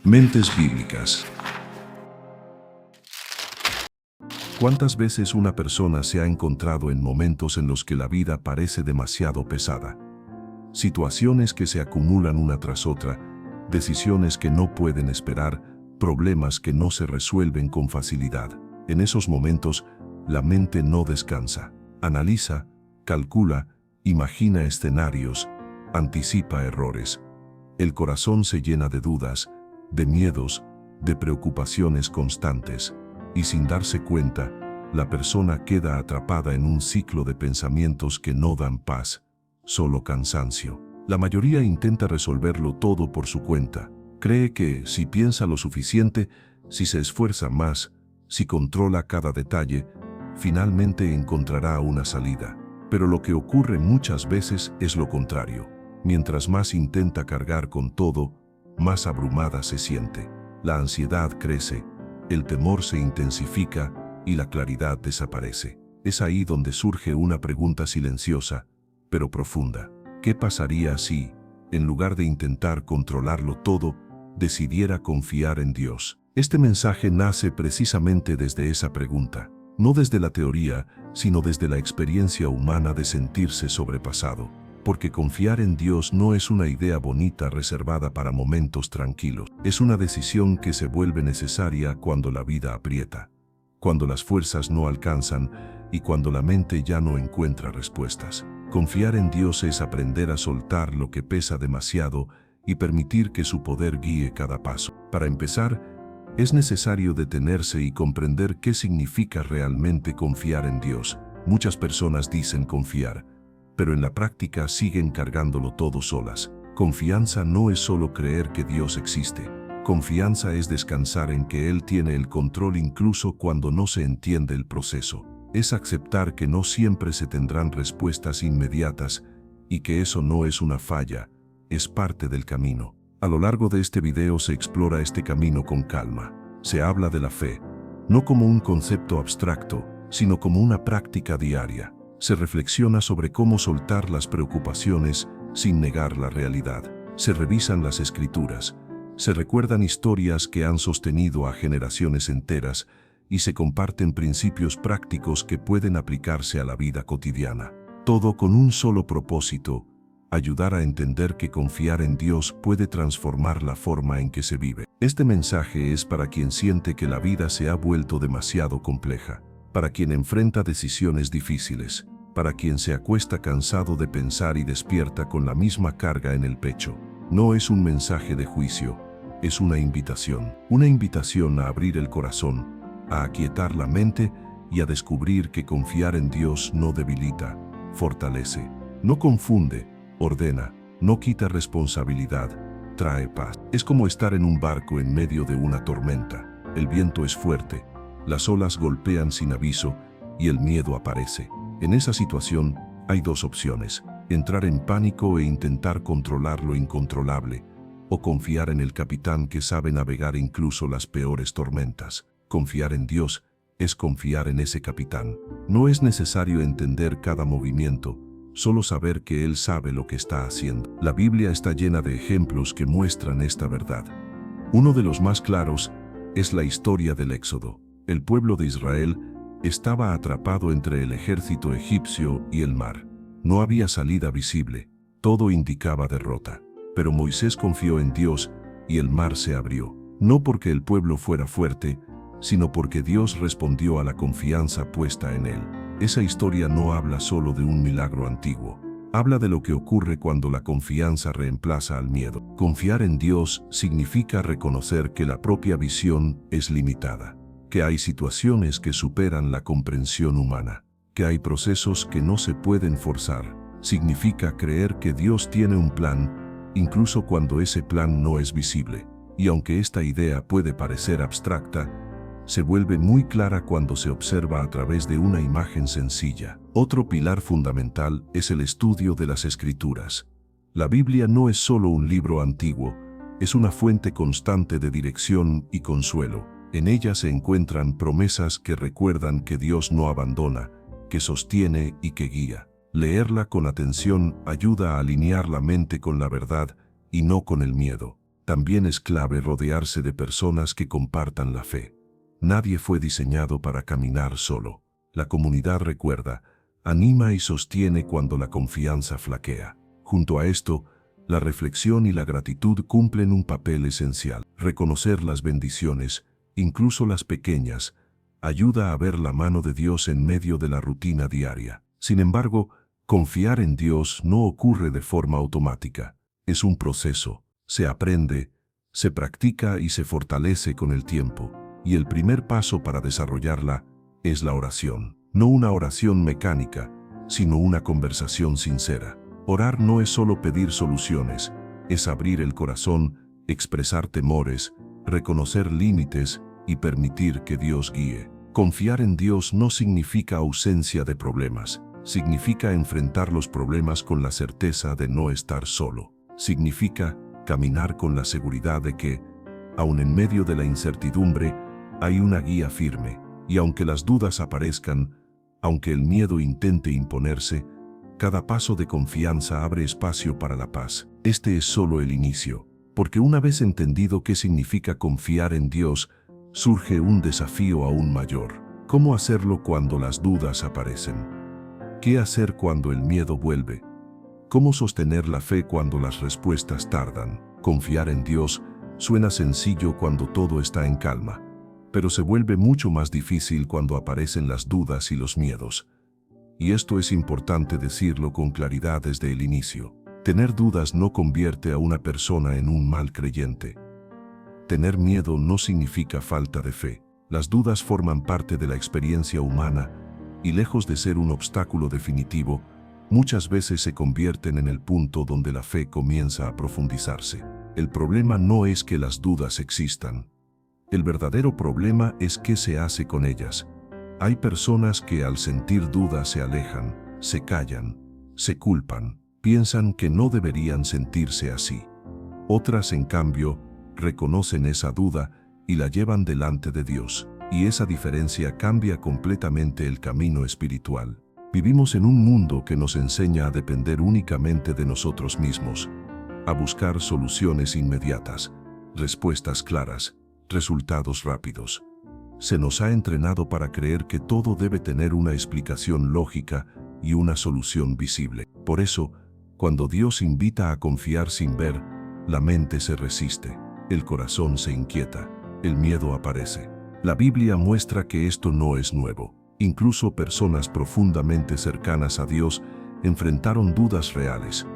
Mentes bíblicas. ¿Cuántas veces una persona se ha encontrado en momentos en los que la vida parece demasiado pesada? Situaciones que se acumulan una tras otra, decisiones que no pueden esperar, problemas que no se resuelven con facilidad. En esos momentos, la mente no descansa. Analiza, calcula, imagina escenarios, anticipa errores. El corazón se llena de dudas, de miedos, de preocupaciones constantes, y sin darse cuenta, la persona queda atrapada en un ciclo de pensamientos que no dan paz, solo cansancio. La mayoría intenta resolverlo todo por su cuenta. Cree que si piensa lo suficiente, si se esfuerza más, si controla cada detalle, finalmente encontrará una salida. Pero lo que ocurre muchas veces es lo contrario. Mientras más intenta cargar con todo, más abrumada se siente. La ansiedad crece, el temor se intensifica y la claridad desaparece. Es ahí donde surge una pregunta silenciosa, pero profunda. ¿Qué pasaría si, en lugar de intentar controlarlo todo, decidiera confiar en Dios? Este mensaje nace precisamente desde esa pregunta, no desde la teoría, sino desde la experiencia humana de sentirse sobrepasado. Porque confiar en Dios no es una idea bonita reservada para momentos tranquilos. Es una decisión que se vuelve necesaria cuando la vida aprieta, cuando las fuerzas no alcanzan y cuando la mente ya no encuentra respuestas. Confiar en Dios es aprender a soltar lo que pesa demasiado y permitir que su poder guíe cada paso. Para empezar, es necesario detenerse y comprender qué significa realmente confiar en Dios. Muchas personas dicen confiar, pero en la práctica siguen cargándolo todo solas. Confianza no es solo creer que Dios existe. Confianza es descansar en que Él tiene el control incluso cuando no se entiende el proceso. Es aceptar que no siempre se tendrán respuestas inmediatas y que eso no es una falla, es parte del camino. A lo largo de este video se explora este camino con calma. Se habla de la fe, no como un concepto abstracto, sino como una práctica diaria. Se reflexiona sobre cómo soltar las preocupaciones sin negar la realidad. Se revisan las escrituras, se recuerdan historias que han sostenido a generaciones enteras y se comparten principios prácticos que pueden aplicarse a la vida cotidiana. Todo con un solo propósito: ayudar a entender que confiar en Dios puede transformar la forma en que se vive. Este mensaje es para quien siente que la vida se ha vuelto demasiado compleja, para quien enfrenta decisiones difíciles, para quien se acuesta cansado de pensar y despierta con la misma carga en el pecho. No es un mensaje de juicio, es una invitación a abrir el corazón, a aquietar la mente y a descubrir que confiar en Dios no debilita, fortalece, no confunde, ordena, no quita responsabilidad, trae paz. Es como estar en un barco en medio de una tormenta. El viento es fuerte, las olas golpean sin aviso y el miedo aparece. En esa situación hay dos opciones: entrar en pánico e intentar controlar lo incontrolable, o confiar en el capitán que sabe navegar incluso las peores tormentas. Confiar en Dios es confiar en ese capitán. No es necesario entender cada movimiento, solo saber que Él sabe lo que está haciendo. La Biblia está llena de ejemplos que muestran esta verdad. Uno de los más claros es la historia del Éxodo. El pueblo de Israel estaba atrapado entre el ejército egipcio y el mar. No había salida visible, todo indicaba derrota. Pero Moisés confió en Dios y el mar se abrió. No porque el pueblo fuera fuerte, sino porque Dios respondió a la confianza puesta en él. Esa historia no habla solo de un milagro antiguo. Habla de lo que ocurre cuando la confianza reemplaza al miedo. Confiar en Dios significa reconocer que la propia visión es limitada, que hay situaciones que superan la comprensión humana, que hay procesos que no se pueden forzar. Significa creer que Dios tiene un plan, incluso cuando ese plan no es visible. Y aunque esta idea puede parecer abstracta, se vuelve muy clara cuando se observa a través de una imagen sencilla. Otro pilar fundamental es el estudio de las Escrituras. La Biblia no es solo un libro antiguo, es una fuente constante de dirección y consuelo. En ella se encuentran promesas que recuerdan que Dios no abandona, que sostiene y que guía. Leerla con atención ayuda a alinear la mente con la verdad y no con el miedo. también es clave rodearse de personas que compartan la fe. Nadie fue diseñado para caminar solo. La comunidad recuerda, anima y sostiene cuando la confianza flaquea. Junto a esto, la reflexión y la gratitud cumplen un papel esencial. Reconocer las bendiciones, incluso las pequeñas, ayuda a ver la mano de Dios en medio de la rutina diaria. Sin embargo, confiar en Dios no ocurre de forma automática. Es un proceso. Se aprende, se practica y se fortalece con el tiempo. Y el primer paso para desarrollarla es la oración. No una oración mecánica, sino una conversación sincera. Orar no es solo pedir soluciones, es abrir el corazón, expresar temores, reconocer límites y permitir que Dios guíe. Confiar en Dios no significa ausencia de problemas, significa enfrentar los problemas con la certeza de no estar solo. Significa caminar con la seguridad de que, aun en medio de la incertidumbre, hay una guía firme, y aunque las dudas aparezcan, aunque el miedo intente imponerse, cada paso de confianza abre espacio para la paz. Este es solo el inicio, porque una vez entendido qué significa confiar en Dios, surge un desafío aún mayor. ¿Cómo hacerlo cuando las dudas aparecen? ¿Qué hacer cuando el miedo vuelve? ¿Cómo sostener la fe cuando las respuestas tardan? Confiar en Dios suena sencillo cuando todo está en calma, pero se vuelve mucho más difícil cuando aparecen las dudas y los miedos. Y esto es importante decirlo con claridad desde el inicio. Tener dudas no convierte a una persona en un mal creyente. Tener miedo no significa falta de fe. Las dudas forman parte de la experiencia humana y, lejos de ser un obstáculo definitivo, muchas veces se convierten en el punto donde la fe comienza a profundizarse. El problema no es que las dudas existan. El verdadero problema es qué se hace con ellas. Hay personas que al sentir dudas se alejan, se callan, se culpan, piensan que no deberían sentirse así. Otras, en cambio, reconocen esa duda y la llevan delante de Dios. Y esa diferencia cambia completamente el camino espiritual. Vivimos en un mundo que nos enseña a depender únicamente de nosotros mismos, a buscar soluciones inmediatas, respuestas claras, resultados rápidos. Se nos ha entrenado para creer que todo debe tener una explicación lógica y una solución visible. Por eso, cuando Dios invita a confiar sin ver, la mente se resiste, el corazón se inquieta, el miedo aparece. La Biblia muestra que esto no es nuevo. Incluso personas profundamente cercanas a Dios enfrentaron dudas reales.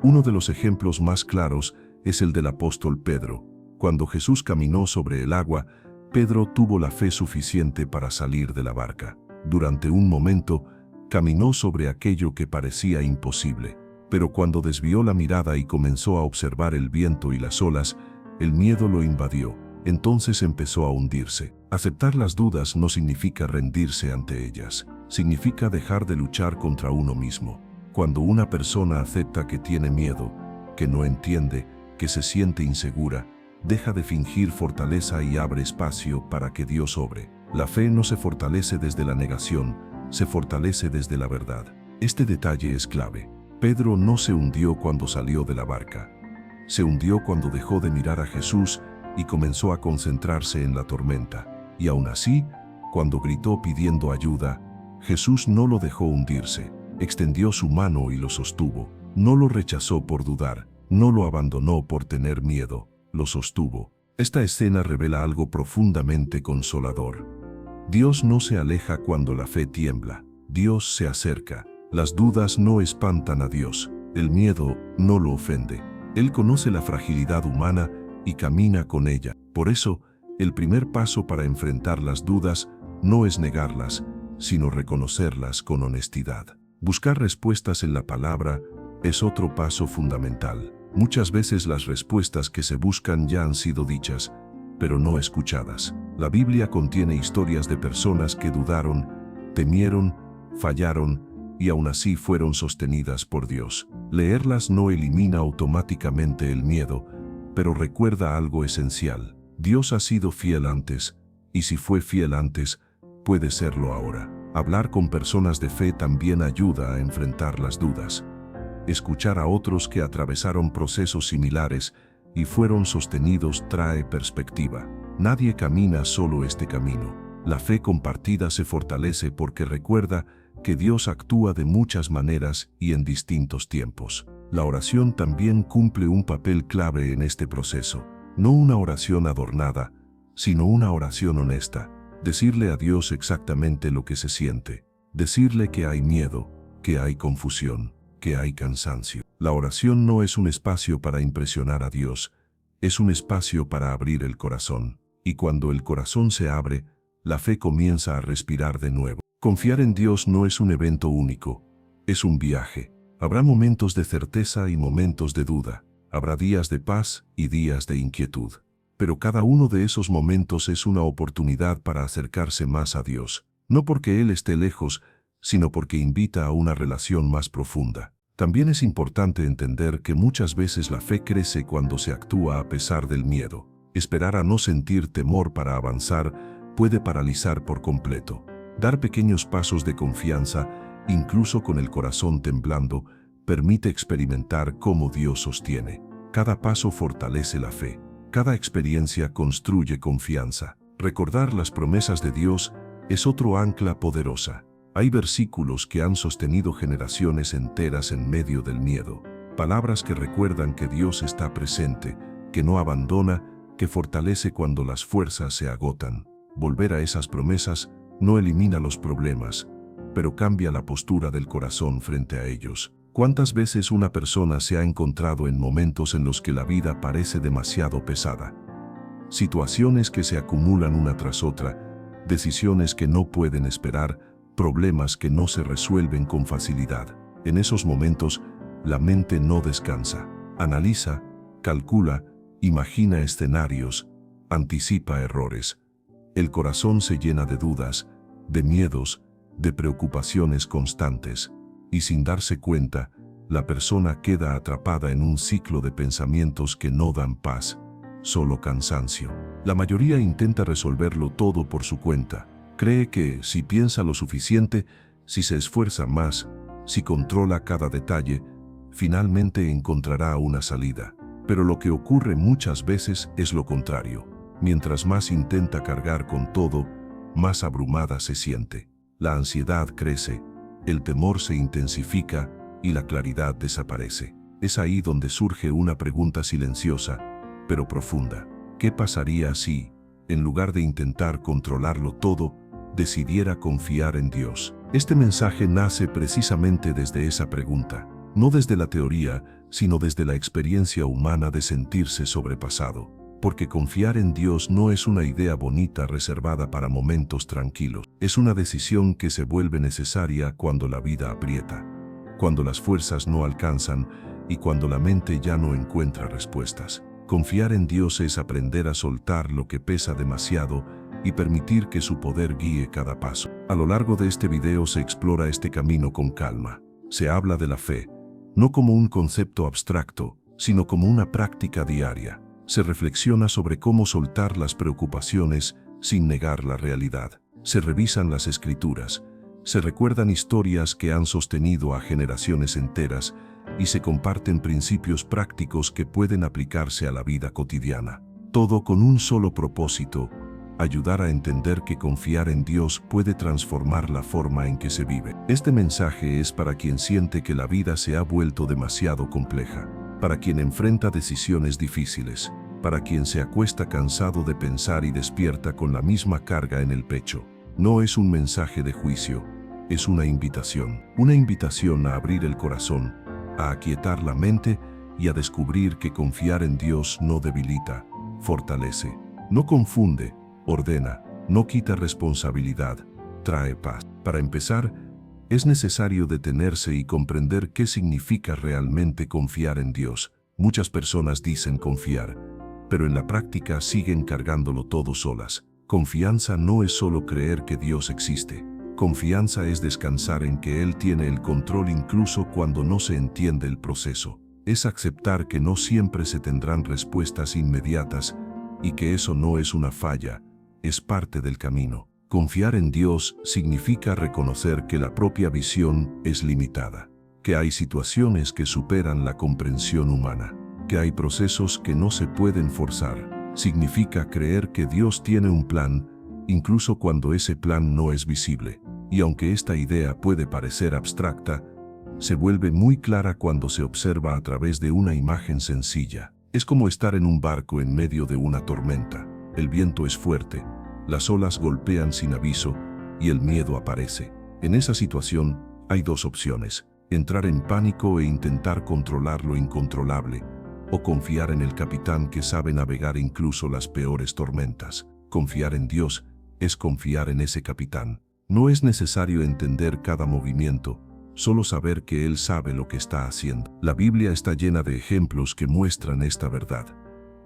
Uno de los ejemplos más claros es el del apóstol Pedro. Cuando Jesús caminó sobre el agua, Pedro tuvo la fe suficiente para salir de la barca. Durante un momento, caminó sobre aquello que parecía imposible. Pero cuando desvió la mirada y comenzó a observar el viento y las olas, el miedo lo invadió. Entonces empezó a hundirse. Aceptar las dudas no significa rendirse ante ellas. Significa dejar de luchar contra uno mismo. Cuando una persona acepta que tiene miedo, que no entiende, que se siente insegura, deja de fingir fortaleza y abre espacio para que Dios obre. La fe no se fortalece desde la negación, se fortalece desde la verdad. Este detalle es clave. Pedro no se hundió cuando salió de la barca. Se hundió cuando dejó de mirar a Jesús y comenzó a concentrarse en la tormenta. Y aún así, cuando gritó pidiendo ayuda, Jesús no lo dejó hundirse. Extendió su mano y lo sostuvo. No lo rechazó por dudar, no lo abandonó por tener miedo, lo sostuvo. Esta escena revela algo profundamente consolador. Dios no se aleja cuando la fe tiembla. Dios se acerca. Las dudas no espantan a Dios. El miedo no lo ofende. Él conoce la fragilidad humana y camina con ella. Por eso, el primer paso para enfrentar las dudas no es negarlas, sino reconocerlas con honestidad. Buscar respuestas en la palabra es otro paso fundamental. Muchas veces las respuestas que se buscan ya han sido dichas, pero no escuchadas. La Biblia contiene historias de personas que dudaron, temieron, fallaron y aún así fueron sostenidas por Dios. Leerlas no elimina automáticamente el miedo, pero recuerda algo esencial. Dios ha sido fiel antes, y si fue fiel antes, puede serlo ahora. Hablar con personas de fe también ayuda a enfrentar las dudas. Escuchar a otros que atravesaron procesos similares y fueron sostenidos trae perspectiva. Nadie camina solo este camino. La fe compartida se fortalece porque recuerda que Dios actúa de muchas maneras y en distintos tiempos. La oración también cumple un papel clave en este proceso. No una oración adornada, sino una oración honesta. Decirle a Dios exactamente lo que se siente. Decirle que hay miedo, que hay confusión, que hay cansancio. La oración no es un espacio para impresionar a Dios, es un espacio para abrir el corazón. Y cuando el corazón se abre, la fe comienza a respirar de nuevo. Confiar en Dios no es un evento único, es un viaje. Habrá momentos de certeza y momentos de duda. Habrá días de paz y días de inquietud. Pero cada uno de esos momentos es una oportunidad para acercarse más a Dios. No porque Él esté lejos, sino porque invita a una relación más profunda. También es importante entender que muchas veces la fe crece cuando se actúa a pesar del miedo. Esperar a no sentir temor para avanzar puede paralizar por completo. Dar pequeños pasos de confianza, incluso con el corazón temblando, permite experimentar cómo Dios sostiene. Cada paso fortalece la fe. Cada experiencia construye confianza. Recordar las promesas de Dios es otro ancla poderosa. Hay versículos que han sostenido generaciones enteras en medio del miedo. Palabras que recuerdan que Dios está presente, que no abandona, que fortalece cuando las fuerzas se agotan. Volver a esas promesas no elimina los problemas, pero cambia la postura del corazón frente a ellos. ¿Cuántas veces una persona se ha encontrado en momentos en los que la vida parece demasiado pesada? Situaciones que se acumulan una tras otra, decisiones que no pueden esperar, problemas que no se resuelven con facilidad. En esos momentos, la mente no descansa. Analiza, calcula, imagina escenarios, anticipa errores. El corazón se llena de dudas, de miedos, de preocupaciones constantes, y sin darse cuenta, la persona queda atrapada en un ciclo de pensamientos que no dan paz, solo cansancio. La mayoría intenta resolverlo todo por su cuenta. Cree que si piensa lo suficiente, si se esfuerza más, si controla cada detalle, finalmente encontrará una salida. Pero lo que ocurre muchas veces es lo contrario. Mientras más intenta cargar con todo, más abrumada se siente. La ansiedad crece, el temor se intensifica y la claridad desaparece. Es ahí donde surge una pregunta silenciosa, pero profunda. ¿Qué pasaría si, en lugar de intentar controlarlo todo, decidiera confiar en Dios? Este mensaje nace precisamente desde esa pregunta, no desde la teoría, sino desde la experiencia humana de sentirse sobrepasado. Porque confiar en Dios no es una idea bonita reservada para momentos tranquilos. Es una decisión que se vuelve necesaria cuando la vida aprieta, cuando las fuerzas no alcanzan y cuando la mente ya no encuentra respuestas. Confiar en Dios es aprender a soltar lo que pesa demasiado y permitir que su poder guíe cada paso. A lo largo de este video se explora este camino con calma. Se habla de la fe, no como un concepto abstracto, sino como una práctica diaria. Se reflexiona sobre cómo soltar las preocupaciones sin negar la realidad. Se revisan las escrituras, se recuerdan historias que han sostenido a generaciones enteras y se comparten principios prácticos que pueden aplicarse a la vida cotidiana. Todo con un solo propósito: ayudar a entender que confiar en Dios puede transformar la forma en que se vive. Este mensaje es para quien siente que la vida se ha vuelto demasiado compleja, para quien enfrenta decisiones difíciles, para quien se acuesta cansado de pensar y despierta con la misma carga en el pecho. No es un mensaje de juicio, es una invitación a abrir el corazón, a aquietar la mente y a descubrir que confiar en Dios no debilita, fortalece, no confunde, ordena, no quita responsabilidad, trae paz. Para empezar, es necesario detenerse y comprender qué significa realmente confiar en Dios. Muchas personas dicen confiar, pero en la práctica siguen cargándolo todo solas. Confianza no es solo creer que Dios existe. Confianza es descansar en que Él tiene el control incluso cuando no se entiende el proceso. Es aceptar que no siempre se tendrán respuestas inmediatas y que eso no es una falla, es parte del camino. Confiar en Dios significa reconocer que la propia visión es limitada, que hay situaciones que superan la comprensión humana, que hay procesos que no se pueden forzar. Significa creer que Dios tiene un plan, incluso cuando ese plan no es visible. Y aunque esta idea puede parecer abstracta, se vuelve muy clara cuando se observa a través de una imagen sencilla. Es como estar en un barco en medio de una tormenta. El viento es fuerte, las olas golpean sin aviso y el miedo aparece. En esa situación hay dos opciones: entrar en pánico e intentar controlar lo incontrolable, o confiar en el capitán que sabe navegar incluso las peores tormentas. Confiar en Dios es confiar en ese capitán. No es necesario entender cada movimiento, solo saber que Él sabe lo que está haciendo. La Biblia está llena de ejemplos que muestran esta verdad.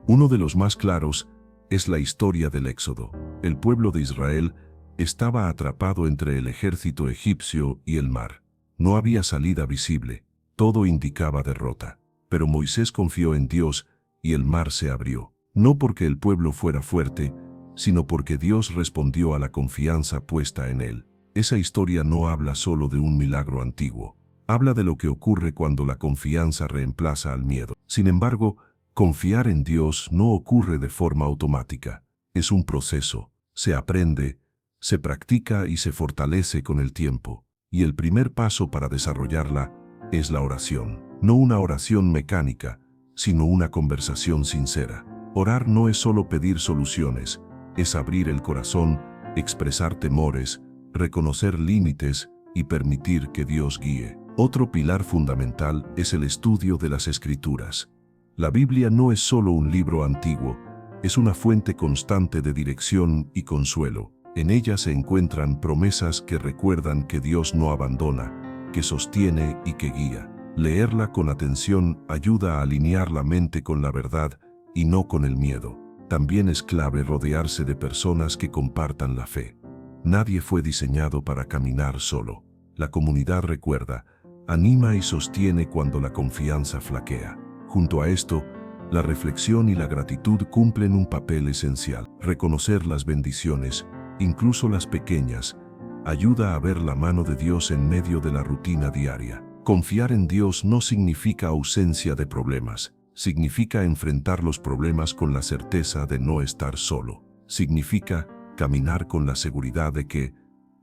Uno de los más claros es la historia del Éxodo. El pueblo de Israel estaba atrapado entre el ejército egipcio y el mar. No había salida visible, todo indicaba derrota. Pero Moisés confió en Dios y el mar se abrió. No porque el pueblo fuera fuerte, sino porque Dios respondió a la confianza puesta en él. Esa historia no habla solo de un milagro antiguo. Habla de lo que ocurre cuando la confianza reemplaza al miedo. Sin embargo, confiar en Dios no ocurre de forma automática. Es un proceso. Se aprende, se practica y se fortalece con el tiempo. Y el primer paso para desarrollarla es la oración. No una oración mecánica, sino una conversación sincera. Orar no es solo pedir soluciones, es abrir el corazón, expresar temores, reconocer límites y permitir que Dios guíe. Otro pilar fundamental es el estudio de las Escrituras. La Biblia no es solo un libro antiguo, es una fuente constante de dirección y consuelo. En ella se encuentran promesas que recuerdan que Dios no abandona, que sostiene y que guía. Leerla con atención ayuda a alinear la mente con la verdad y no con el miedo. También es clave rodearse de personas que compartan la fe. Nadie fue diseñado para caminar solo. La comunidad recuerda, anima y sostiene cuando la confianza flaquea. Junto a esto, la reflexión y la gratitud cumplen un papel esencial. Reconocer las bendiciones, incluso las pequeñas, ayuda a ver la mano de Dios en medio de la rutina diaria. Confiar en Dios no significa ausencia de problemas. Significa enfrentar los problemas con la certeza de no estar solo. Significa caminar con la seguridad de que,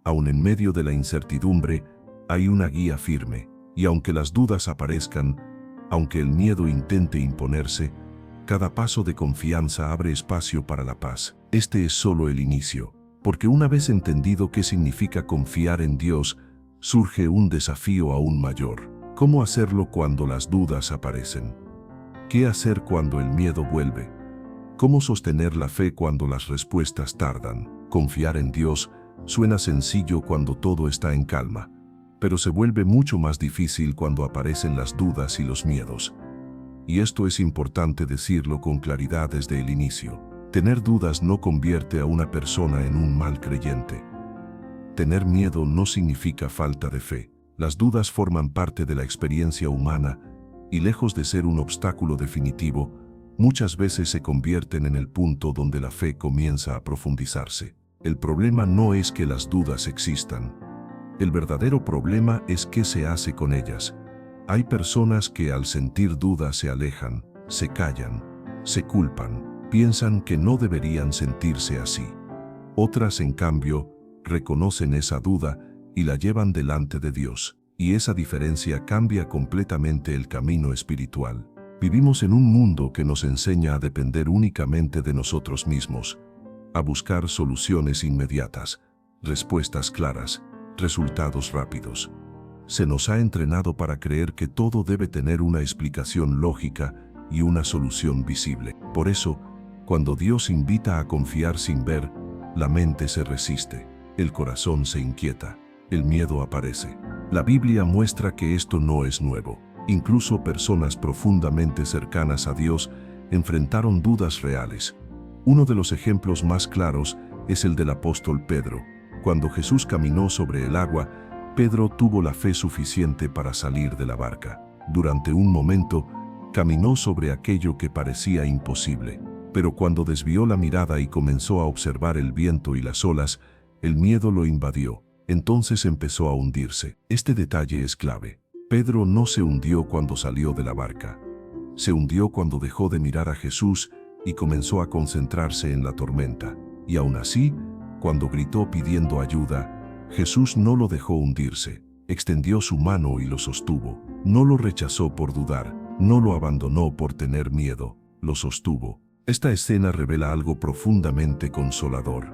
aun en medio de la incertidumbre, hay una guía firme. Y aunque las dudas aparezcan, aunque el miedo intente imponerse, cada paso de confianza abre espacio para la paz. Este es solo el inicio, porque una vez entendido qué significa confiar en Dios, surge un desafío aún mayor. ¿Cómo hacerlo cuando las dudas aparecen? ¿Qué hacer cuando el miedo vuelve? ¿Cómo sostener la fe cuando las respuestas tardan? Confiar en Dios suena sencillo cuando todo está en calma, pero se vuelve mucho más difícil cuando aparecen las dudas y los miedos. Y esto es importante decirlo con claridad desde el inicio. Tener dudas no convierte a una persona en un mal creyente. Tener miedo no significa falta de fe. Las dudas forman parte de la experiencia humana y lejos de ser un obstáculo definitivo, muchas veces se convierten en el punto donde la fe comienza a profundizarse. El problema no es que las dudas existan. El verdadero problema es qué se hace con ellas. Hay personas que al sentir dudas se alejan, se callan, se culpan, piensan que no deberían sentirse así. Otras, en cambio, reconocen esa duda y la llevan delante de Dios. Y esa diferencia cambia completamente el camino espiritual. Vivimos en un mundo que nos enseña a depender únicamente de nosotros mismos, a buscar soluciones inmediatas, respuestas claras, resultados rápidos. Se nos ha entrenado para creer que todo debe tener una explicación lógica y una solución visible. Por eso, cuando Dios invita a confiar sin ver, la mente se resiste, el corazón se inquieta, el miedo aparece. La Biblia muestra que esto no es nuevo. Incluso personas profundamente cercanas a Dios enfrentaron dudas reales. Uno de los ejemplos más claros es el del apóstol Pedro. Cuando Jesús caminó sobre el agua, Pedro tuvo la fe suficiente para salir de la barca. Durante un momento, caminó sobre aquello que parecía imposible. Pero cuando desvió la mirada y comenzó a observar el viento y las olas, el miedo lo invadió. Entonces empezó a hundirse. Este detalle es clave. Pedro no se hundió cuando salió de la barca. Se hundió cuando dejó de mirar a Jesús y comenzó a concentrarse en la tormenta. Y aún así, cuando gritó pidiendo ayuda, Jesús no lo dejó hundirse. Extendió su mano y lo sostuvo. No lo rechazó por dudar, no lo abandonó por tener miedo, lo sostuvo. Esta escena revela algo profundamente consolador.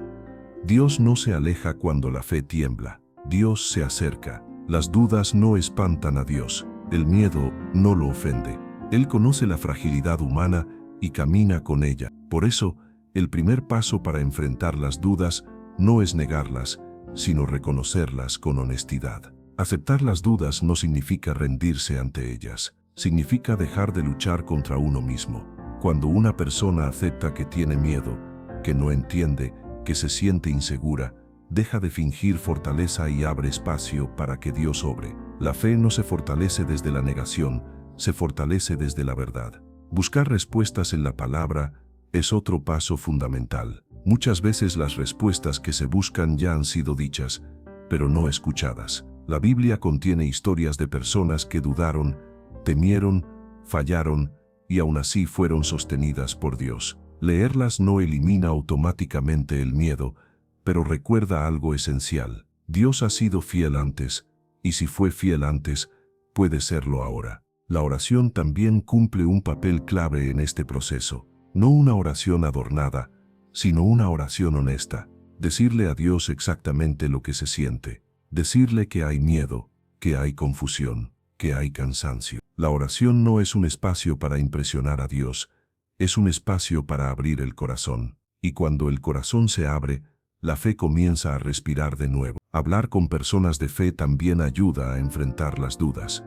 Dios no se aleja cuando la fe tiembla. Dios se acerca. Las dudas no espantan a Dios. El miedo no lo ofende. Él conoce la fragilidad humana y camina con ella. Por eso, el primer paso para enfrentar las dudas no es negarlas, sino reconocerlas con honestidad. Aceptar las dudas no significa rendirse ante ellas. Significa dejar de luchar contra uno mismo. Cuando una persona acepta que tiene miedo, que no entiende, que se siente insegura, deja de fingir fortaleza y abre espacio para que Dios obre. La fe no se fortalece desde la negación, se fortalece desde la verdad. Buscar respuestas en la palabra es otro paso fundamental. Muchas veces las respuestas que se buscan ya han sido dichas, pero no escuchadas. La Biblia contiene historias de personas que dudaron, temieron, fallaron y aún así fueron sostenidas por Dios. Leerlas no elimina automáticamente el miedo, pero recuerda algo esencial. Dios ha sido fiel antes, y si fue fiel antes, puede serlo ahora. La oración también cumple un papel clave en este proceso. No una oración adornada, sino una oración honesta. Decirle a Dios exactamente lo que se siente. Decirle que hay miedo, que hay confusión, que hay cansancio. La oración no es un espacio para impresionar a Dios, es un espacio para abrir el corazón. Y cuando el corazón se abre, la fe comienza a respirar de nuevo. Hablar con personas de fe también ayuda a enfrentar las dudas.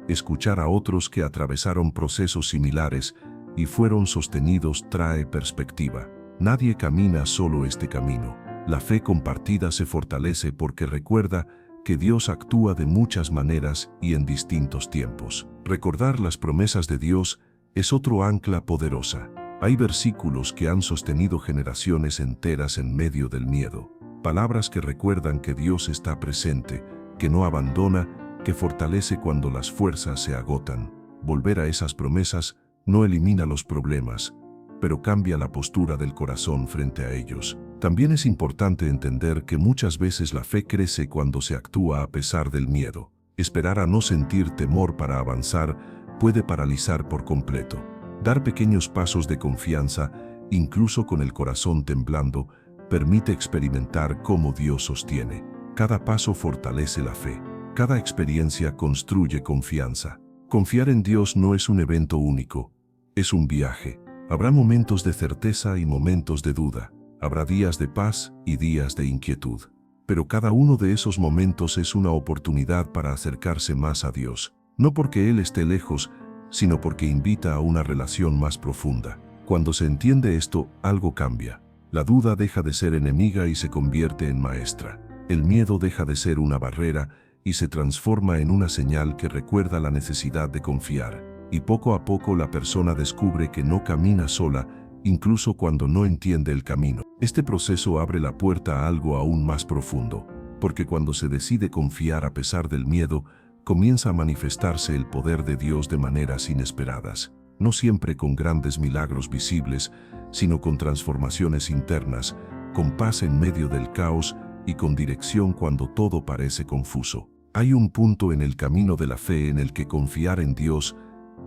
Escuchar a otros que atravesaron procesos similares y fueron sostenidos trae perspectiva. Nadie camina solo este camino. La fe compartida se fortalece porque recuerda que Dios actúa de muchas maneras y en distintos tiempos. Recordar las promesas de Dios es otro ancla poderosa. Hay versículos que han sostenido generaciones enteras en medio del miedo. Palabras que recuerdan que Dios está presente, que no abandona, que fortalece cuando las fuerzas se agotan. Volver a esas promesas no elimina los problemas, pero cambia la postura del corazón frente a ellos. También es importante entender que muchas veces la fe crece cuando se actúa a pesar del miedo. Esperar a no sentir temor para avanzar puede paralizar por completo. Dar pequeños pasos de confianza, incluso con el corazón temblando, permite experimentar cómo Dios sostiene. Cada paso fortalece la fe. Cada experiencia construye confianza. Confiar en Dios no es un evento único, es un viaje. Habrá momentos de certeza y momentos de duda. Habrá días de paz y días de inquietud. Pero cada uno de esos momentos es una oportunidad para acercarse más a Dios. No porque Él esté lejos, sino porque invita a una relación más profunda. Cuando se entiende esto, algo cambia. La duda deja de ser enemiga y se convierte en maestra. El miedo deja de ser una barrera y se transforma en una señal que recuerda la necesidad de confiar. Y poco a poco la persona descubre que no camina sola, incluso cuando no entiende el camino. Este proceso abre la puerta a algo aún más profundo, porque cuando se decide confiar a pesar del miedo, comienza a manifestarse el poder de Dios de maneras inesperadas, no siempre con grandes milagros visibles, sino con transformaciones internas, con paz en medio del caos y con dirección cuando todo parece confuso. Hay un punto en el camino de la fe en el que confiar en Dios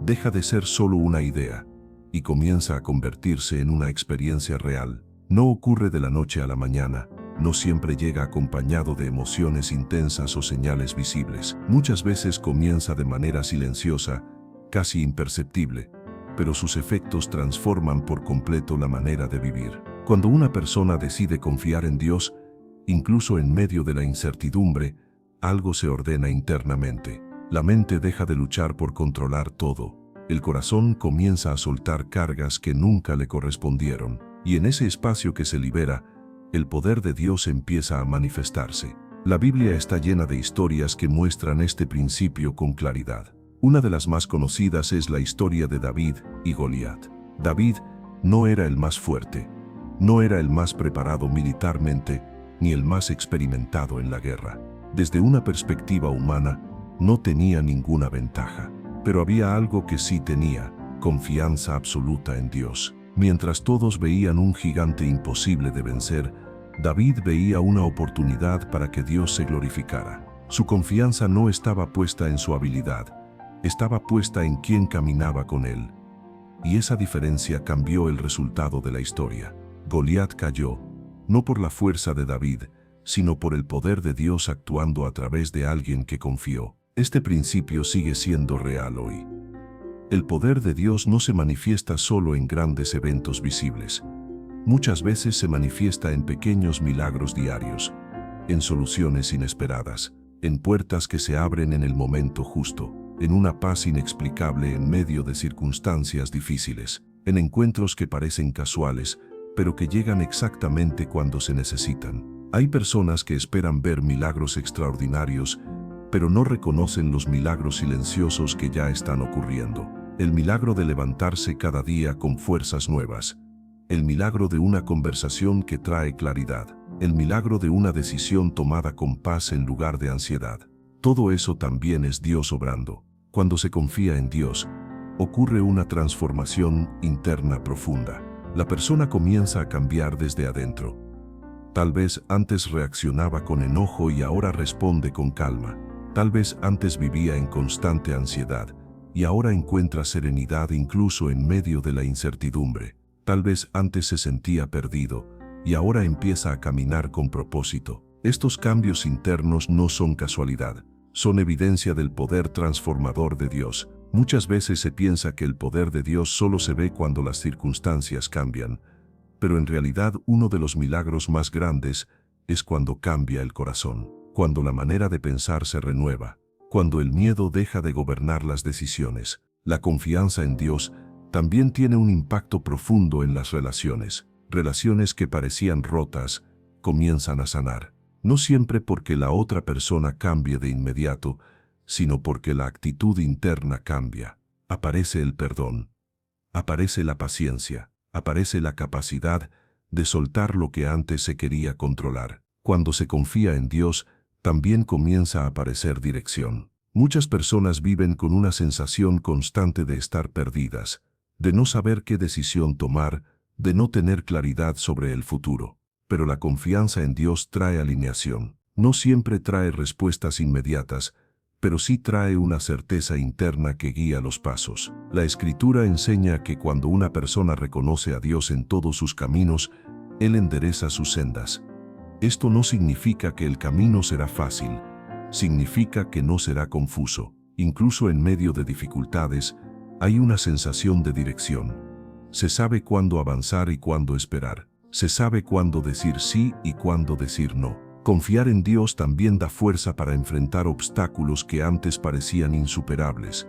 deja de ser solo una idea y comienza a convertirse en una experiencia real. No ocurre de la noche a la mañana, no siempre llega acompañado de emociones intensas o señales visibles. Muchas veces comienza de manera silenciosa, casi imperceptible, pero sus efectos transforman por completo la manera de vivir. Cuando una persona decide confiar en Dios, incluso en medio de la incertidumbre, algo se ordena internamente. La mente deja de luchar por controlar todo. El corazón comienza a soltar cargas que nunca le correspondieron. Y en ese espacio que se libera, el poder de Dios empieza a manifestarse. La Biblia está llena de historias que muestran este principio con claridad. Una de las más conocidas es la historia de David y Goliat. David no era el más fuerte, no era el más preparado militarmente, ni el más experimentado en la guerra. Desde una perspectiva humana, no tenía ninguna ventaja. Pero había algo que sí tenía, confianza absoluta en Dios. Mientras todos veían un gigante imposible de vencer, David veía una oportunidad para que Dios se glorificara. Su confianza no estaba puesta en su habilidad, estaba puesta en quien caminaba con él. Y esa diferencia cambió el resultado de la historia. Goliat cayó, no por la fuerza de David, sino por el poder de Dios actuando a través de alguien que confió. Este principio sigue siendo real hoy. El poder de Dios no se manifiesta solo en grandes eventos visibles. Muchas veces se manifiesta en pequeños milagros diarios, en soluciones inesperadas, en puertas que se abren en el momento justo, en una paz inexplicable en medio de circunstancias difíciles, en encuentros que parecen casuales, pero que llegan exactamente cuando se necesitan. Hay personas que esperan ver milagros extraordinarios, pero no reconocen los milagros silenciosos que ya están ocurriendo. El milagro de levantarse cada día con fuerzas nuevas. El milagro de una conversación que trae claridad. El milagro de una decisión tomada con paz en lugar de ansiedad. Todo eso también es Dios obrando. Cuando se confía en Dios, ocurre una transformación interna profunda. La persona comienza a cambiar desde adentro. Tal vez antes reaccionaba con enojo y ahora responde con calma. Tal vez antes vivía en constante ansiedad y ahora encuentra serenidad incluso en medio de la incertidumbre. Tal vez antes se sentía perdido y ahora empieza a caminar con propósito. Estos cambios internos no son casualidad, son evidencia del poder transformador de Dios. Muchas veces se piensa que el poder de Dios solo se ve cuando las circunstancias cambian, pero en realidad uno de los milagros más grandes es cuando cambia el corazón, cuando la manera de pensar se renueva, cuando el miedo deja de gobernar las decisiones. La confianza en Dios también tiene un impacto profundo en las relaciones. Relaciones que parecían rotas comienzan a sanar, no siempre porque la otra persona cambie de inmediato, sino porque la actitud interna cambia. Aparece el perdón, aparece la paciencia, aparece la capacidad de soltar lo que antes se quería controlar. Cuando se confía en Dios, también comienza a aparecer dirección. Muchas personas viven con una sensación constante de estar perdidas, de no saber qué decisión tomar, de no tener claridad sobre el futuro. Pero la confianza en Dios trae alineación. No siempre trae respuestas inmediatas, pero sí trae una certeza interna que guía los pasos. La Escritura enseña que cuando una persona reconoce a Dios en todos sus caminos, Él endereza sus sendas. Esto no significa que el camino será fácil, significa que no será confuso. Incluso en medio de dificultades, hay una sensación de dirección. Se sabe cuándo avanzar y cuándo esperar. Se sabe cuándo decir sí y cuándo decir no. Confiar en Dios también da fuerza para enfrentar obstáculos que antes parecían insuperables.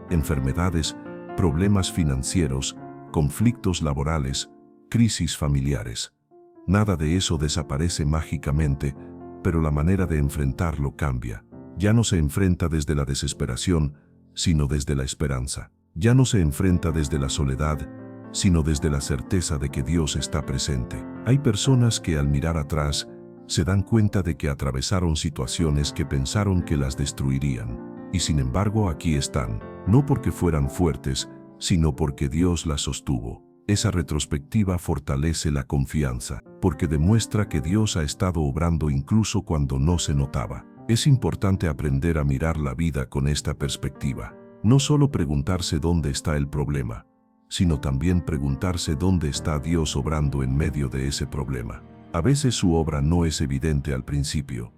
Enfermedades, problemas financieros, conflictos laborales, crisis familiares. Nada de eso desaparece mágicamente, pero la manera de enfrentarlo cambia. Ya no se enfrenta desde la desesperación, sino desde la esperanza. Ya no se enfrenta desde la soledad, sino desde la certeza de que Dios está presente. Hay personas que al mirar atrás se dan cuenta de que atravesaron situaciones que pensaron que las destruirían. Y sin embargo aquí están, no porque fueran fuertes, sino porque Dios las sostuvo. Esa retrospectiva fortalece la confianza, porque demuestra que Dios ha estado obrando incluso cuando no se notaba. Es importante aprender a mirar la vida con esta perspectiva. No solo preguntarse dónde está el problema, sino también preguntarse dónde está Dios obrando en medio de ese problema. A veces su obra no es evidente al principio,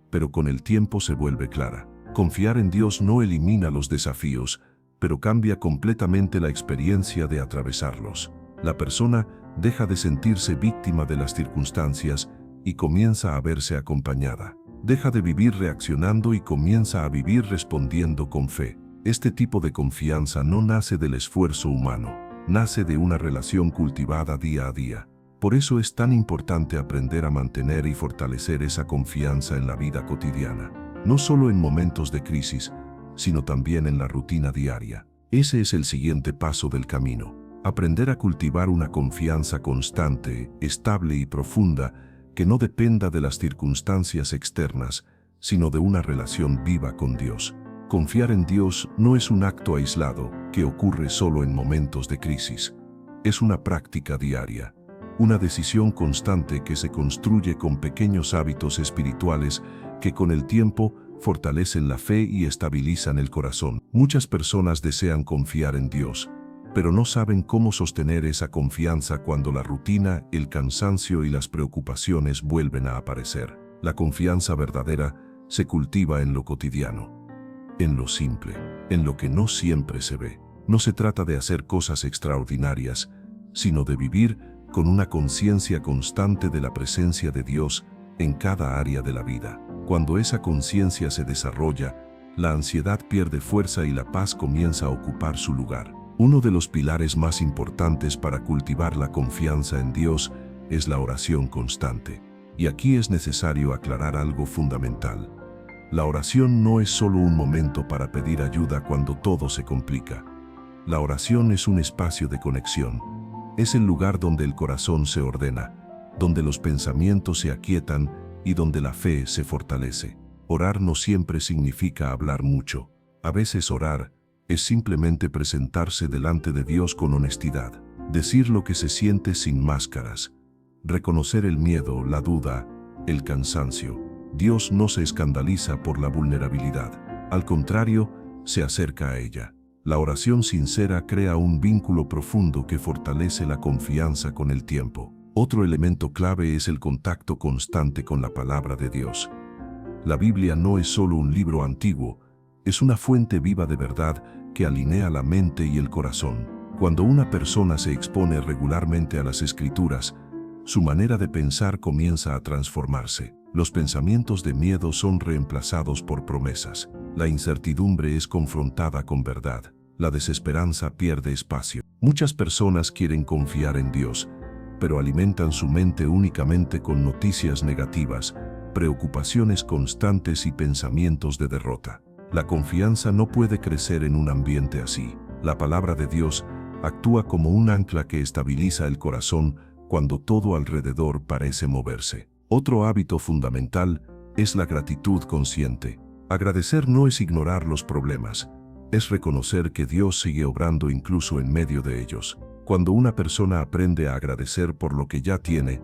pero con el tiempo se vuelve clara. Confiar en Dios no elimina los desafíos, pero cambia completamente la experiencia de atravesarlos. La persona deja de sentirse víctima de las circunstancias y comienza a verse acompañada. Deja de vivir reaccionando y comienza a vivir respondiendo con fe. Este tipo de confianza no nace del esfuerzo humano, nace de una relación cultivada día a día. Por eso es tan importante aprender a mantener y fortalecer esa confianza en la vida cotidiana, no solo en momentos de crisis, sino también en la rutina diaria. Ese es el siguiente paso del camino. Aprender a cultivar una confianza constante, estable y profunda que no dependa de las circunstancias externas, sino de una relación viva con Dios. Confiar en Dios no es un acto aislado que ocurre solo en momentos de crisis. Es una práctica diaria, una decisión constante que se construye con pequeños hábitos espirituales que con el tiempo fortalecen la fe y estabilizan el corazón. Muchas personas desean confiar en Dios, pero no saben cómo sostener esa confianza cuando la rutina, el cansancio y las preocupaciones vuelven a aparecer. La confianza verdadera se cultiva en lo cotidiano, en lo simple, en lo que no siempre se ve. No se trata de hacer cosas extraordinarias, sino de vivir con una conciencia constante de la presencia de Dios en cada área de la vida. Cuando esa conciencia se desarrolla, la ansiedad pierde fuerza y la paz comienza a ocupar su lugar. Uno de los pilares más importantes para cultivar la confianza en Dios es la oración constante. Y aquí es necesario aclarar algo fundamental. La oración no es solo un momento para pedir ayuda cuando todo se complica. La oración es un espacio de conexión. Es el lugar donde el corazón se ordena, donde los pensamientos se aquietan y donde la fe se fortalece. Orar no siempre significa hablar mucho. A veces orar es simplemente presentarse delante de Dios con honestidad, decir lo que se siente sin máscaras, reconocer el miedo, la duda, el cansancio. Dios no se escandaliza por la vulnerabilidad. Al contrario, se acerca a ella. La oración sincera crea un vínculo profundo que fortalece la confianza con el tiempo. Otro elemento clave es el contacto constante con la palabra de Dios. La Biblia no es solo un libro antiguo, es una fuente viva de verdad que alinea la mente y el corazón. Cuando una persona se expone regularmente a las Escrituras, su manera de pensar comienza a transformarse. Los pensamientos de miedo son reemplazados por promesas. La incertidumbre es confrontada con verdad. La desesperanza pierde espacio. Muchas personas quieren confiar en Dios, pero alimentan su mente únicamente con noticias negativas, preocupaciones constantes y pensamientos de derrota. La confianza no puede crecer en un ambiente así. La palabra de Dios actúa como un ancla que estabiliza el corazón cuando todo alrededor parece moverse. Otro hábito fundamental es la gratitud consciente. Agradecer no es ignorar los problemas, es reconocer que Dios sigue obrando incluso en medio de ellos. Cuando una persona aprende a agradecer por lo que ya tiene,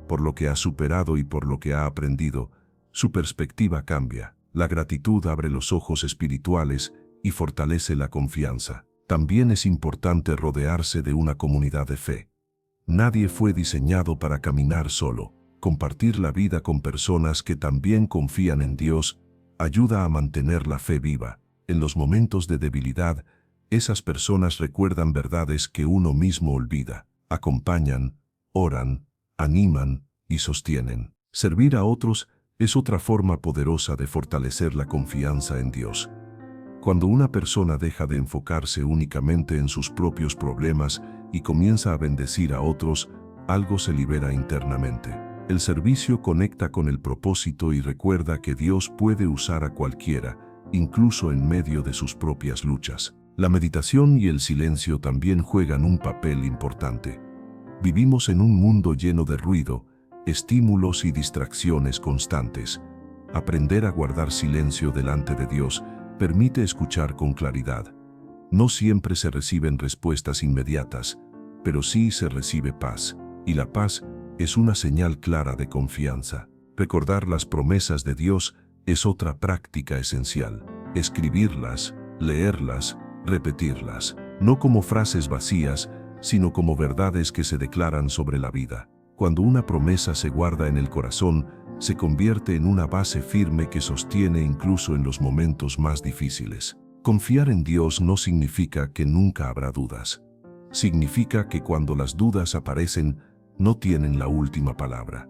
por lo que ha superado y por lo que ha aprendido, su perspectiva cambia. La gratitud abre los ojos espirituales y fortalece la confianza. También es importante rodearse de una comunidad de fe. Nadie fue diseñado para caminar solo. Compartir la vida con personas que también confían en Dios ayuda a mantener la fe viva. En los momentos de debilidad, esas personas recuerdan verdades que uno mismo olvida, acompañan, oran, animan y sostienen. Servir a otros es otra forma poderosa de fortalecer la confianza en Dios. Cuando una persona deja de enfocarse únicamente en sus propios problemas y comienza a bendecir a otros, algo se libera internamente. El servicio conecta con el propósito y recuerda que Dios puede usar a cualquiera, incluso en medio de sus propias luchas. La meditación y el silencio también juegan un papel importante. Vivimos en un mundo lleno de ruido, estímulos y distracciones constantes. Aprender a guardar silencio delante de Dios permite escuchar con claridad. No siempre se reciben respuestas inmediatas, pero sí se recibe paz, y la paz es una señal clara de confianza. Recordar las promesas de Dios es otra práctica esencial. Escribirlas, leerlas, repetirlas, no como frases vacías, sino como verdades que se declaran sobre la vida. Cuando una promesa se guarda en el corazón, se convierte en una base firme que sostiene incluso en los momentos más difíciles. Confiar en Dios no significa que nunca habrá dudas. Significa que cuando las dudas aparecen, no tienen la última palabra.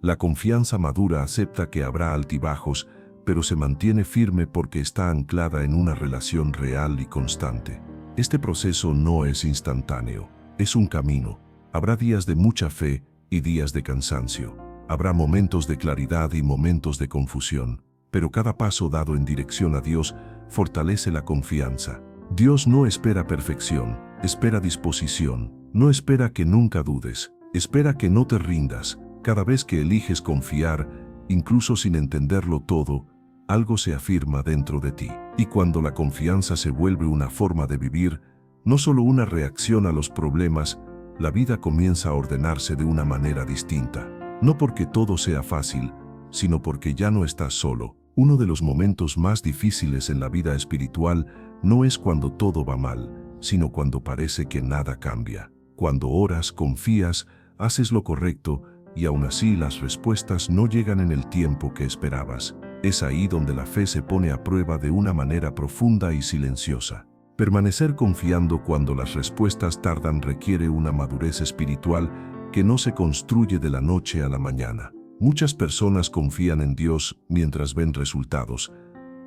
La confianza madura acepta que habrá altibajos, pero se mantiene firme porque está anclada en una relación real y constante. Este proceso no es instantáneo, es un camino. Habrá días de mucha fe y días de cansancio. Habrá momentos de claridad y momentos de confusión, pero cada paso dado en dirección a Dios fortalece la confianza. Dios no espera perfección, espera disposición. No espera que nunca dudes, espera que no te rindas. Cada vez que eliges confiar, incluso sin entenderlo todo, algo se afirma dentro de ti. Y cuando la confianza se vuelve una forma de vivir, no solo una reacción a los problemas, la vida comienza a ordenarse de una manera distinta. No porque todo sea fácil, sino porque ya no estás solo. Uno de los momentos más difíciles en la vida espiritual no es cuando todo va mal, sino cuando parece que nada cambia. Cuando oras, confías, haces lo correcto y aún así las respuestas no llegan en el tiempo que esperabas. Es ahí donde la fe se pone a prueba de una manera profunda y silenciosa. Permanecer confiando cuando las respuestas tardan requiere una madurez espiritual que no se construye de la noche a la mañana. Muchas personas confían en Dios mientras ven resultados,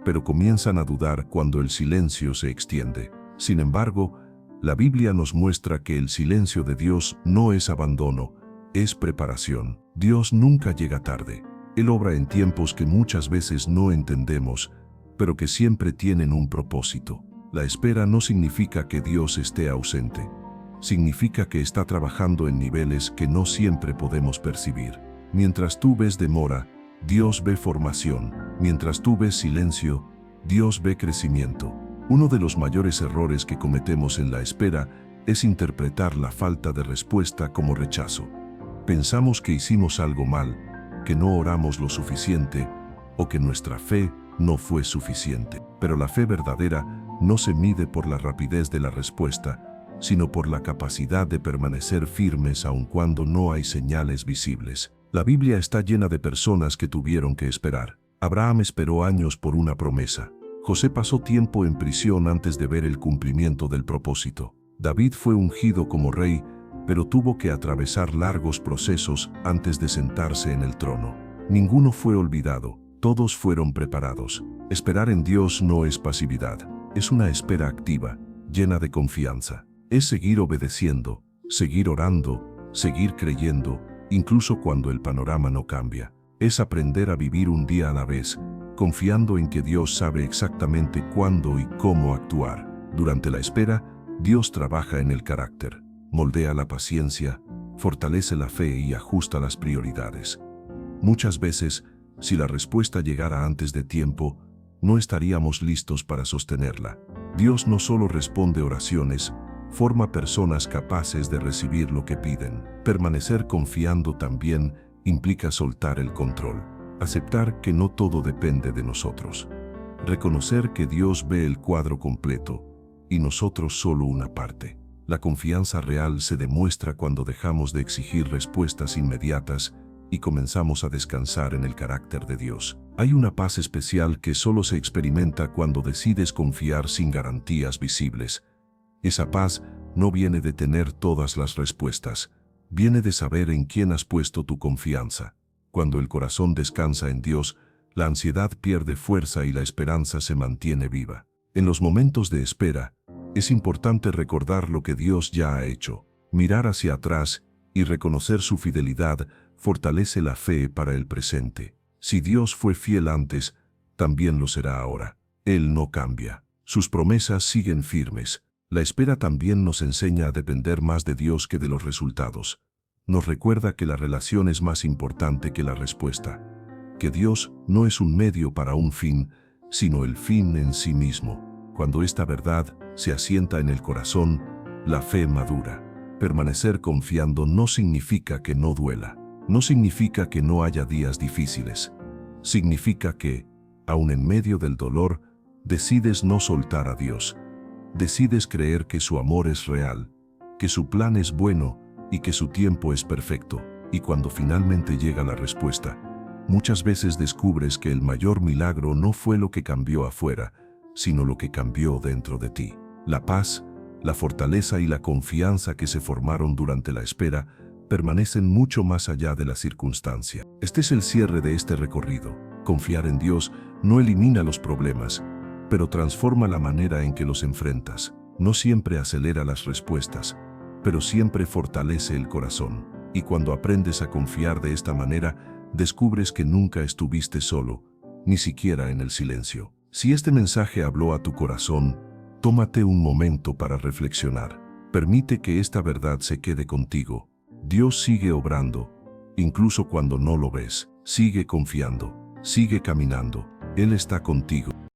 pero comienzan a dudar cuando el silencio se extiende. Sin embargo, la Biblia nos muestra que el silencio de Dios no es abandono, es preparación. Dios nunca llega tarde. Él obra en tiempos que muchas veces no entendemos, pero que siempre tienen un propósito. La espera no significa que Dios esté ausente. Significa que está trabajando en niveles que no siempre podemos percibir. Mientras tú ves demora, Dios ve formación. Mientras tú ves silencio, Dios ve crecimiento. Uno de los mayores errores que cometemos en la espera es interpretar la falta de respuesta como rechazo. Pensamos que hicimos algo mal, que no oramos lo suficiente o que nuestra fe no fue suficiente. Pero la fe verdadera no se mide por la rapidez de la respuesta, sino por la capacidad de permanecer firmes aun cuando no hay señales visibles. La Biblia está llena de personas que tuvieron que esperar. Abraham esperó años por una promesa. José pasó tiempo en prisión antes de ver el cumplimiento del propósito. David fue ungido como rey, pero tuvo que atravesar largos procesos antes de sentarse en el trono. Ninguno fue olvidado, todos fueron preparados. Esperar en Dios no es pasividad, es una espera activa, llena de confianza. Es seguir obedeciendo, seguir orando, seguir creyendo, incluso cuando el panorama no cambia. Es aprender a vivir un día a la vez, confiando en que Dios sabe exactamente cuándo y cómo actuar. Durante la espera, Dios trabaja en el carácter. Moldea la paciencia, fortalece la fe y ajusta las prioridades. Muchas veces, si la respuesta llegara antes de tiempo, no estaríamos listos para sostenerla. Dios no solo responde oraciones, forma personas capaces de recibir lo que piden. Permanecer confiando también implica soltar el control, aceptar que no todo depende de nosotros, reconocer que Dios ve el cuadro completo y nosotros solo una parte. La confianza real se demuestra cuando dejamos de exigir respuestas inmediatas y comenzamos a descansar en el carácter de Dios. Hay una paz especial que solo se experimenta cuando decides confiar sin garantías visibles. Esa paz no viene de tener todas las respuestas, viene de saber en quién has puesto tu confianza. Cuando el corazón descansa en Dios, la ansiedad pierde fuerza y la esperanza se mantiene viva. En los momentos de espera, es importante recordar lo que Dios ya ha hecho. Mirar hacia atrás y reconocer su fidelidad fortalece la fe para el presente. Si Dios fue fiel antes, también lo será ahora. Él no cambia. Sus promesas siguen firmes. La espera también nos enseña a depender más de Dios que de los resultados. Nos recuerda que la relación es más importante que la respuesta. Que Dios no es un medio para un fin, sino el fin en sí mismo. Cuando esta verdad se asienta en el corazón, la fe madura. Permanecer confiando no significa que no duela. No significa que no haya días difíciles. Significa que, aun en medio del dolor, decides no soltar a Dios. Decides creer que su amor es real, que su plan es bueno y que su tiempo es perfecto. Y cuando finalmente llega la respuesta, muchas veces descubres que el mayor milagro no fue lo que cambió afuera, sino lo que cambió dentro de ti. La paz, la fortaleza y la confianza que se formaron durante la espera permanecen mucho más allá de la circunstancia. Este es el cierre de este recorrido. Confiar en Dios no elimina los problemas, pero transforma la manera en que los enfrentas. No siempre acelera las respuestas, pero siempre fortalece el corazón. Y cuando aprendes a confiar de esta manera, descubres que nunca estuviste solo, ni siquiera en el silencio. Si este mensaje habló a tu corazón, tómate un momento para reflexionar. Permite que esta verdad se quede contigo. Dios sigue obrando, incluso cuando no lo ves. Sigue confiando, sigue caminando, Él está contigo.